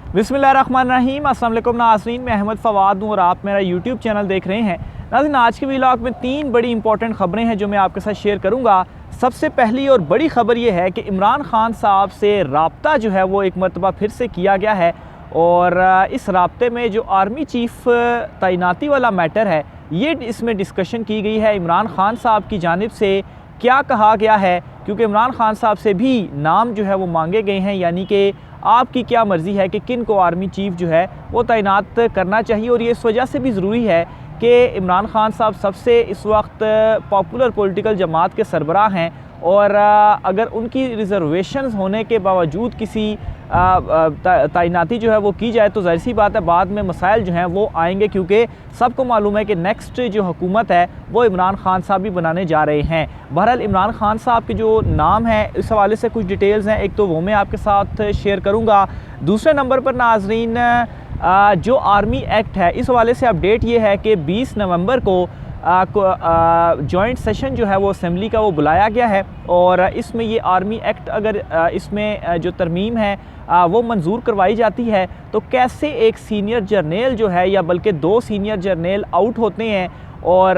बिस्मिल्लाहिर्रहमानिर्रहीम। अस्सलाम वालेकुम नाज़रीन, मैं अहमद फ़वाद हूँ और आप मेरा यूट्यूब चैनल देख रहे हैं। नाज़रीन, आज के व्लॉग में 3 बड़ी इंपॉर्टेंट ख़बरें हैं जो मैं आपके साथ शेयर करूँगा। सबसे पहली और बड़ी ख़बर ये है कि इमरान खान साहब से रब्ता जो है वो एक मरतबा फिर से किया गया है और इस रब्ते में जो आर्मी चीफ़ तैनाती वाला मैटर है ये इसमें डिस्कशन की गई है। इमरान खान साहब की जानिब से क्या कहा गया है, क्योंकि इमरान खान साहब से भी नाम जो है वो मांगे गए हैं, यानी कि आपकी क्या मर्ज़ी है कि किन को आर्मी चीफ़ जो है वो तैनात करना चाहिए। और ये इस वजह से भी ज़रूरी है कि इमरान खान साहब सबसे इस वक्त पॉपुलर पॉलिटिकल जमात के सरबराह हैं और अगर उनकी रिजर्वेशंस होने के बावजूद किसी तैनाती जो है वो की जाए तो ज़ाहिर सी बात है बाद में मसाइल जो हैं वो आएंगे, क्योंकि सबको मालूम है कि नेक्स्ट जो हुकूमत है वो इमरान खान साहब भी बनाने जा रहे हैं। बहरहाल इमरान खान साहब के जो नाम है इस हवाले से कुछ डिटेल्स हैं, एक तो वो मैं आपके साथ शेयर करूँगा। दूसरे नंबर पर नाजरीन जो आर्मी एक्ट है इस हवाले से अपडेट ये है कि 20 नवंबर को जॉइंट सेशन जो है वो असेंबली का वो बुलाया गया है और इसमें ये आर्मी एक्ट अगर इसमें जो तरमीम है वो मंजूर करवाई जाती है तो कैसे एक सीनियर जर्नल जो है या बल्कि 2 सीनियर जर्नल आउट होते हैं और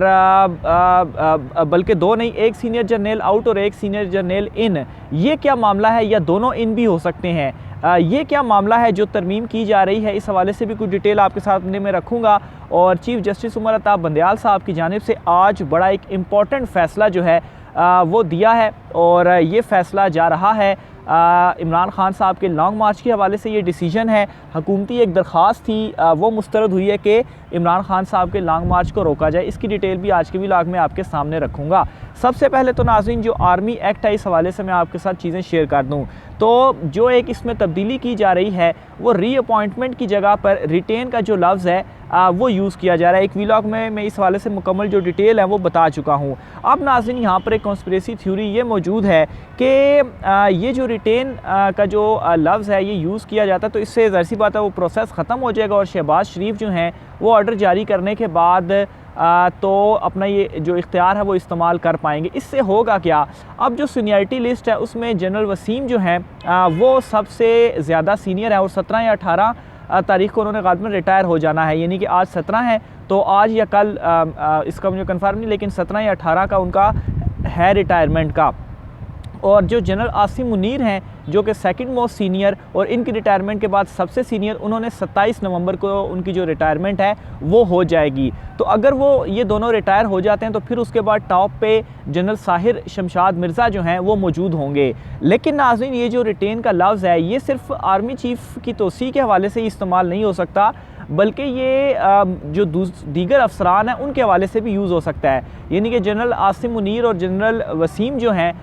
बल्कि 2 नहीं, 1 सीनियर जर्नल आउट और 1 सीनियर जर्नल इन, ये क्या मामला है, या दोनों इन भी हो सकते हैं, ये क्या मामला है जो तरमीम की जा रही है, इस हवाले से भी कुछ डिटेल आपके साथ में रखूँगा। और चीफ़ जस्टिस उमर अताब बंदयाल साहब की जानिब से आज बड़ा एक इम्पॉर्टेंट फ़ैसला जो है वो दिया है और ये फ़ैसला जा रहा है इमरान खान साहब के लॉन्ग मार्च के हवाले से। ये डिसीजन है, हुकूमती एक दरख्वास्त थी वो मुस्तरद हुई है कि इमरान खान साहब के लॉन्ग मार्च को रोका जाए। इसकी डिटेल भी आज के व्लॉग में आपके सामने रखूँगा। सबसे पहले तो नाज़रीन जो आर्मी एक्ट है इस हवाले से मैं आपके साथ चीज़ें शेयर कर दूँ तो जो एक इसमें तब्दीली की जा रही है वो रीअपॉइंटमेंट की जगह पर रिटेन का जो लफ्ज़ है वो यूज़ किया जा रहा है। एक व्लॉग में मैं इस हवाले से मुकम्मल जो डिटेल है वो बता चुका हूँ। अब नाज़रीन यहाँ पर एक कॉन्स्पिरेसी थ्योरी ये मौजूद है कि ये जो रिटेन का जो लफ्ज़ है ये यूज़ किया जाता है तो इससे ज़ाहिर सी बात है वो प्रोसेस ख़त्म हो जाएगा और शहबाज शरीफ जो हैं वो ऑर्डर जारी करने के बाद तो अपना ये जो इख्तियार है वो इस्तेमाल कर पाएंगे। इससे होगा क्या, अब जो सीनियरिटी लिस्ट है उसमें जनरल वसीम जो हैं वो सबसे ज़्यादा सीनियर है और 17 या 18 तारीख को उन्होंने गालिबन रिटायर हो जाना है, यानी कि आज 17 है तो आज या कल इसका मुझे कंफर्म नहीं, लेकिन 17 या 18 का उनका है रिटायरमेंट का। और जो जनरल आसिम मुनीर हैं जो कि सेकंड मोस्ट सीनियर और इनकी रिटायरमेंट के बाद सबसे सीनियर, उन्होंने 27 नवंबर को उनकी जो रिटायरमेंट है वो हो जाएगी। तो अगर वो ये दोनों रिटायर हो जाते हैं तो फिर उसके बाद टॉप पे जनरल साहिर शमशाद मिर्ज़ा जो हैं वो मौजूद होंगे। लेकिन नाज़रीन ये जो रिटेन का लफ्ज़ है ये सिर्फ आर्मी चीफ़ की तोसी के हवाले से ही इस्तेमाल नहीं हो सकता, बल्कि ये जो दीगर अफसरान हैं उनके हवाले से भी यूज़ हो सकता है, यानी कि जनरल आसिम मुनीर और जनरल वसीम जो हैं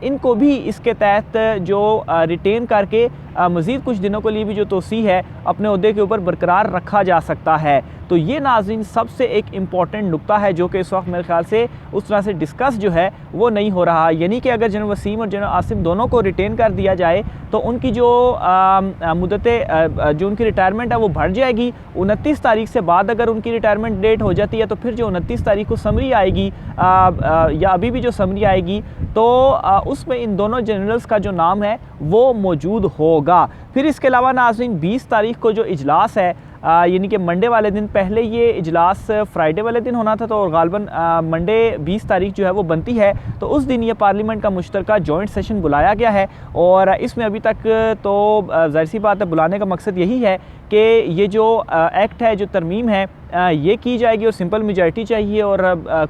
इनको भी इसके तहत जो रिटेन करके मज़ीद कुछ दिनों के लिए भी जो तोसी है अपने ओहदे के ऊपर बरकरार रखा जा सकता है। तो ये नाज़रीन सबसे एक इम्पॉर्टेंट नुक्ता है जो कि इस वक्त मेरे ख्याल से उस तरह से डिस्कस जो है वो नहीं हो रहा, यानी कि अगर जनरल वसीम और जनरल आसिम दोनों को रिटेन कर दिया जाए तो उनकी जो मुद्दतें जो उनकी रिटायरमेंट है वो बढ़ जाएगी। 29 तारीख से बाद अगर उनकी रिटायरमेंट डेट हो जाती है तो फिर जो 29 तारीख को समरी आएगी या अभी भी जो समरी आएगी तो उसमें इन दोनों जनरल्स का जो नाम है वो मौजूद होगा। फिर इसके अलावा नाज़रीन 20 तारीख को जो इजलास है यानी कि मंडे वाले दिन, पहले ये इजलास फ्राइडे वाले दिन होना था तो और गालिबन मंडे 20 तारीख जो है वो बनती है तो उस दिन ये पार्लियामेंट का मुश्तरका जॉइंट सेशन बुलाया गया है और इसमें अभी तक तो ज़ाहिर सी बात है बुलाने का मकसद यही है कि ये जो एक्ट है जो तरमीम है ये की जाएगी और सिंपल मेजॉरिटी चाहिए और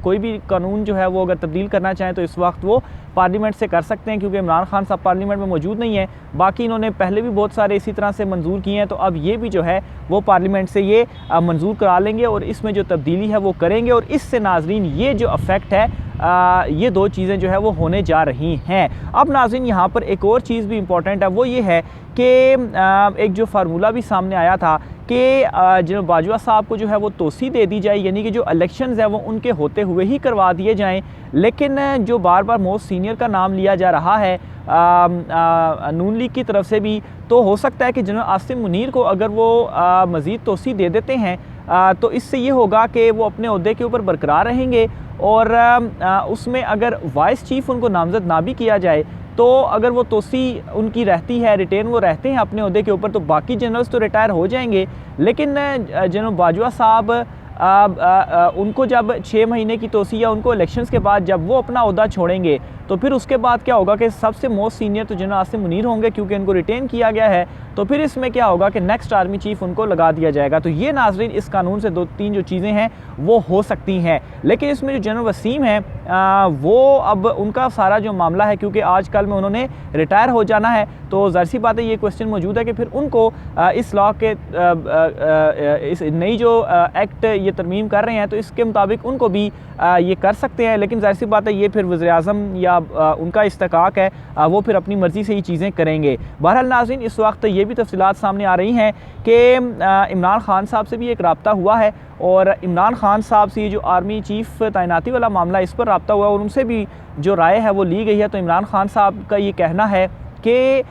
कोई भी कानून जो है वो अगर तब्दील करना चाहें तो इस वक्त वो पार्लियामेंट से कर सकते हैं, क्योंकि इमरान खान साहब पार्लियामेंट में मौजूद नहीं है। बाकी इन्होंने पहले भी बहुत सारे इसी तरह से मंजूर किए हैं तो अब ये भी जो है वो पार्लियामेंट से ये मंजूर करा लेंगे और इसमें जो तब्दीली है वो करेंगे और इससे नाजरीन ये जो अफेक्ट है ये 2 चीज़ें जो है वो होने जा रही हैं। अब नाज़रीन यहाँ पर एक और चीज़ भी इम्पॉर्टेंट है, वो ये है कि एक जो फार्मूला भी सामने आया था कि जनरल बाजवा साहब को जो है वो तोसी दे दी जाए, यानी कि जो इलेक्शंस है वो उनके होते हुए ही करवा दिए जाएं। लेकिन जो बार बार मोस्ट सीनियर का नाम लिया जा रहा है नून लीग की तरफ से भी, तो हो सकता है कि जनरल आसिम मुनीर को अगर वो मज़ीद तोसी दे देते हैं तो इससे ये होगा कि वो अपने ओहदे के ऊपर बरकरार रहेंगे और उसमें अगर वाइस चीफ़ उनको नामज़द ना भी किया जाए तो अगर वो तोसी उनकी रहती है, रिटेन वो रहते हैं अपने ओहदे के ऊपर, तो बाकी जनरल्स तो रिटायर हो जाएंगे, लेकिन जनरल बाजवा साहब उनको जब 6 महीने की तोसी या उनको इलेक्शंस के बाद जब वो अपना ओहदा छोड़ेंगे तो फिर उसके बाद क्या होगा कि सबसे मोस्ट सीनियर तो जनरल आसिम मुनीर होंगे, क्योंकि इनको रिटेन किया गया है। तो फिर इसमें क्या होगा कि नेक्स्ट आर्मी चीफ उनको लगा दिया जाएगा। तो ये नाजरीन इस कानून से 2-3 जो चीज़ें हैं वो हो सकती हैं, लेकिन इसमें जो जनरल वसीम है वो अब उनका सारा जो मामला है, क्योंकि आज कल में उन्होंने रिटायर हो जाना है, तो ज़ाहिर सी बात है ये क्वेश्चन मौजूद है कि फिर उनको इस लॉ के इस नई जो एक्ट ये तरमीम कर रहे हैं तो इसके मुताबिक उनको भी ये कर सकते हैं, लेकिन ज़ाहिर सी बात है ये फिर वज़ीर-ए-आज़म या उनका इस्तेकाक है, वो फिर अपनी मर्ज़ी से ही चीज़ें करेंगे। बहरहाल नाज़रीन इस वक्त ये भी तफसीलात सामने आ रही हैं कि इमरान खान साहब से भी एक रब्ता हुआ है और इमरान खान साहब से ये जो आर्मी चीफ़ तैनाती वाला मामला इस पर रब्ता हुआ और उनसे भी जो राय है वो ली गई है। तो इमरान खान साहब का ये कहना है कि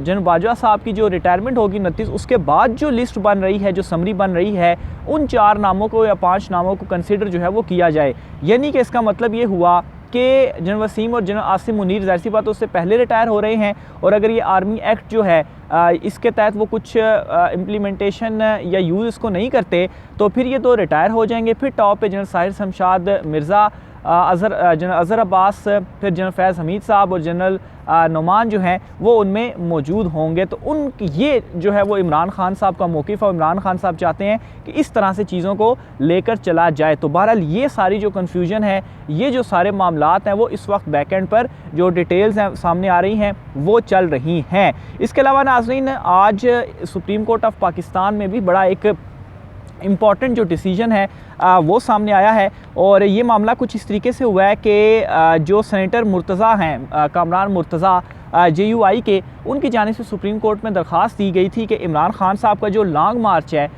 जनरल बाजवा साहब की जो रिटायरमेंट होगी 29, उसके बाद जो लिस्ट बन रही है, जो समरी बन रही है, उन 4 नामों को या 5 नामों को कंसिडर जो है वो किया जाए। यानी कि इसका मतलब ये हुआ कि जनरल वसीम और जनरल आसिम मुनीर ज़ाहिर सी बात उससे पहले रिटायर हो रहे हैं, और अगर ये आर्मी एक्ट जो है इसके तहत वो कुछ इम्प्लीमेंटेशन या यूज़ इसको नहीं करते तो फिर ये 2 रिटायर हो जाएंगे। फिर टॉप पे जनरल साहिर शमशाद मिर्ज़ा, जनरल अज़हर अब्बास, फिर जनरल फैज़ हमीद साहब और जनरल नुमान जो हैं वो उनमें मौजूद होंगे। तो उन ये जो है वो इमरान खान साहब का मौक़िफ़ है और इमरान खान साहब चाहते हैं कि इस तरह से चीज़ों को लेकर चला जाए। तो बहरहाल ये सारी जो कन्फ्यूजन है, ये जो सारे मामलात हैं वो इस वक्त बैकएंड पर जो डिटेल्स हैं सामने आ रही हैं वो चल रही हैं। इसके अलावा नाज़रीन आज सुप्रीम कोर्ट ऑफ पाकिस्तान में भी बड़ा एक इम्पॉर्टेंट जो डिसीजन है वो सामने आया है, और ये मामला कुछ इस तरीके से हुआ है कि जो सेनेटर मुर्तज़ा हैं कामरान मुर्तज़ा JUI के, उनकी जानिब से सुप्रीम कोर्ट में दरख्वास्त दी गई थी कि इमरान खान साहब का जो लॉन्ग मार्च है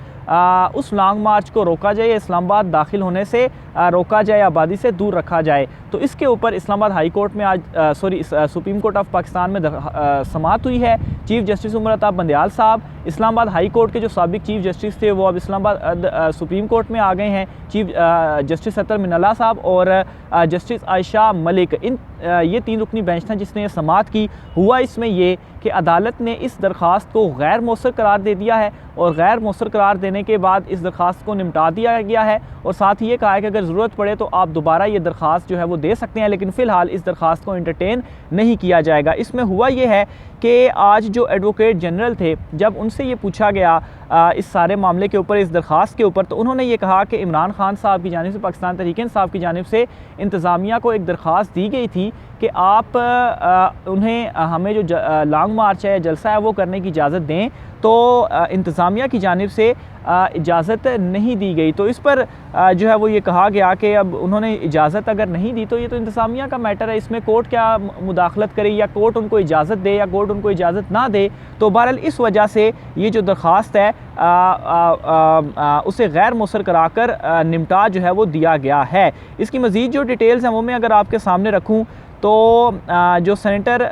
उस लॉन्ग मार्च को रोका जाए, इस्लामाबाद दाखिल होने से रोका जाए, आबादी से दूर रखा जाए। तो इसके ऊपर इस्लामाबाद हाई कोर्ट में आज सुप्रीम कोर्ट ऑफ पाकिस्तान में समाअत हुई है। चीफ जस्टिस उमर अताब बंदयाल साहब इस्लामाबाद हाई कोर्ट के जो साबिक चीफ जस्टिस थे वो अब इस्लामाबाद सुप्रीम कोर्ट में आ गए हैं। चीफ जस्टिस सत्तर मिनल्ला साहब और जस्टिस आयशा मलिक, ये 3 रुकनी बेंच था जिसने समाअत की। हुआ इसमें ये कि अदालत ने इस दरख्वास्त को गैर मौसर करार दे दिया है, और गैर मौसर करार देने के बाद इस दरख्वास्त को निपटा दिया गया है, और साथ ही ये कहा है कि अगर ज़रूरत पड़े तो आप दोबारा ये दरख्वास्त जो है वो दे सकते हैं, लेकिन फ़िलहाल इस दरख्वास्त को एंटरटेन नहीं किया जाएगा। इसमें हुआ ये है कि आज जो एडवोकेट जनरल थे, जब उनसे ये पूछा गया इस सारे मामले के ऊपर, इस दरख्वास्त के ऊपर, तो उन्होंने ये कहा कि इमरान खान साहब की जानिब से, पाकिस्तान तहरीक-ए-इंसाफ की जानिब से इंतज़ामिया को एक दरख्वास्त दी गई थी कि आप उन्हें हमें जो लॉन्ग मार्च है, जलसा है, वो करने की इजाज़त दें। तो इंतज़ामिया की जानिब से इजाज़त नहीं दी गई। तो इस पर जो है वो ये कहा गया कि अब उन्होंने इजाज़त अगर नहीं दी तो ये तो इंतज़ामिया का मैटर है, इसमें कोर्ट क्या मुदाखलत करे, या कोर्ट उनको इजाज़त दे या कोर्ट उनको इजाज़त ना दे। तो बहरहाल इस वजह से ये जो दरख्वास्त है उसे गैर मौसर कराकर निपटा जो है वो दिया गया है। इसकी मज़ीद जो डिटेल्स हैं वो मैं अगर आपके सामने रखूँ तो जो सेनेटर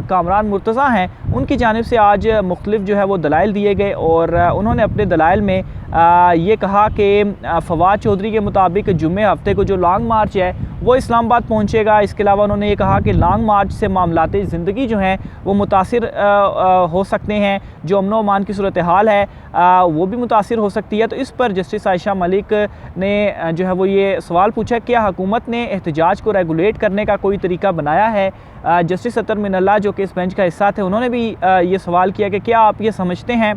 कामरान मुर्तज़ा हैं उनकी जानिब से आज मुख्तलिफ जो है वो दलाइल दिए गए, और उन्होंने अपने दलाइल में ये कहा कि फवाद चौधरी के मुताबिक जुम्मे हफ्ते को जो लॉन्ग मार्च है वो इस्लामाबाद पहुंचेगा। इसके अलावा उन्होंने ये कहा कि लॉन्ग मार्च से मामलाती ज़िंदगी जो हैं वो मुतासिर हो सकते हैं, जो अमन व अमान की सूरत हाल है वो भी मुतासिर हो सकती है। तो इस पर जस्टिस आयशा मलिक ने जो है वो ये सवाल पूछा, क्या हुकूमत ने एहतजाज को रेगुलेट करने का कोई तरीका बनाया है। जस्टिस सत्तर मिनल्ला जो कि इस बेंच का हिस्सा थे, उन्होंने भी ये सवाल किया कि क्या आप ये समझते हैं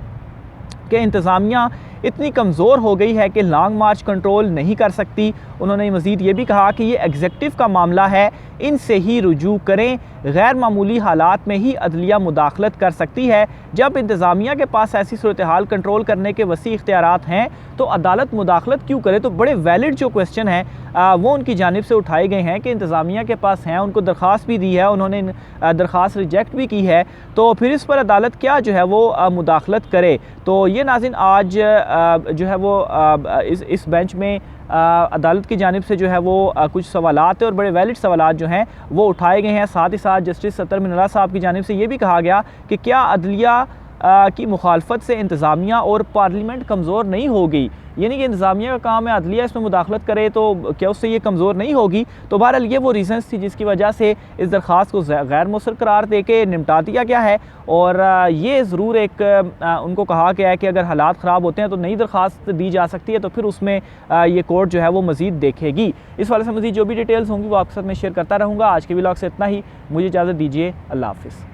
कि इंतज़ामिया इतनी कमज़ोर हो गई है कि लॉन्ग मार्च कंट्रोल नहीं कर सकती। उन्होंने मज़ीद ये भी कहा कि ये एग्जेक्टिव का मामला है, इनसे ही रुजू करें, गैर मामूली हालात में ही अदलिया मुदाखलत कर सकती है। जब इंतज़ामिया के पास ऐसी सूरत हाल कंट्रोल करने के वसी इख्तियारात हैं तो अदालत मुदाखलत क्यों करे। तो बड़े वैलिड जो क्वेश्चन हैं वो उनकी जानिब से उठाए गए हैं कि इंतज़ामिया के पास हैं, उनको दरख्वास्त भी दी है, उन्होंने दरख्वास्त रिजेक्ट भी की है, तो फिर इस पर अदालत क्या जो है वो मुदाखलत करे। तो ये नाज़रीन आज जो है वो इस बेंच में अदालत की जानिब से जो है वो कुछ सवालात है और बड़े वैलिड सवालात जो हैं वो उठाए गए हैं। साथ ही साथ जस्टिस सत्तर मिनल्ला साहब की जानिब से ये भी कहा गया कि क्या अदलिया की मुखालफत से इंतज़ामिया और पार्लियामेंट कमज़ोर नहीं हो गई, यानी कि इंतज़ामिया का काम है अदलिया इसमें मुदाखलत करे, तो क्या उससे ये कमज़ोर नहीं होगी। तो बहरहाल ये वो रीज़न्स थी जिसकी वजह से इस दरख्वास्त को गैर मुसर करार दे के निपटा दिया गया है। और ये ज़रूर एक उनको कहा गया है कि अगर हालात ख़राब होते हैं तो नई दरख्वास्त दी जा सकती है, तो फिर उसमें ये कोर्ट जो है वो मज़ीद देखेगी। इस वाले से मज़ीद जो भी डिटेल्स होंगी वो आपके साथ मैं शेयर करता रहूँगा। आज के व्लॉग से इतना ही, मुझे इजाज़त दीजिए, अल्लाह हाफ़िज़।